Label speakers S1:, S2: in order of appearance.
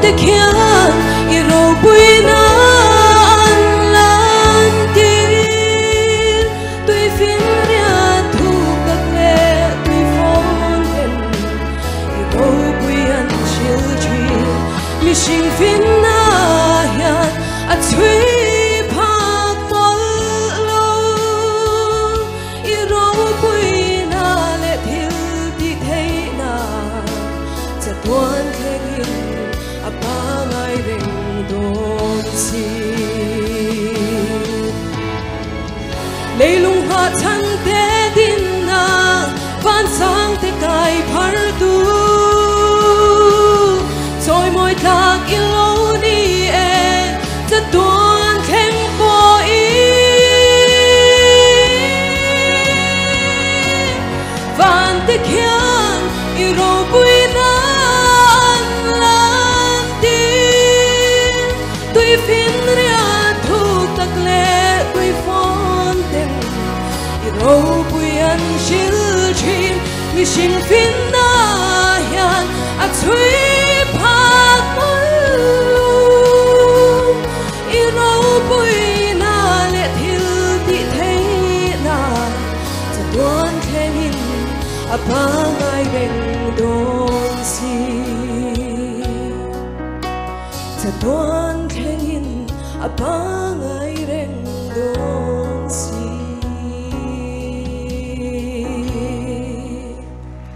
S1: te khian i ro pui na an lan tin tui fin ria thu các lệ tui phong hen i ro pui an chil chi mi sing fin na hian a chui phak tol lo i ro pui na le thil ti thei na cha tuan khen a pa ngai reng don si leilung ha chan te din na van sang te kai phar tu choi moi tak i lo ni e cha tuan khen po i van te khian i ro pui na an lan tin tui fin ria thu tak le tui phong ten i ro pui an shil chin mi sing fin na hian a chui phak mol i ro pui na le thil ti thei na cha tuan khenin a pa ngai reng don si cha tuan khenin a pa ngai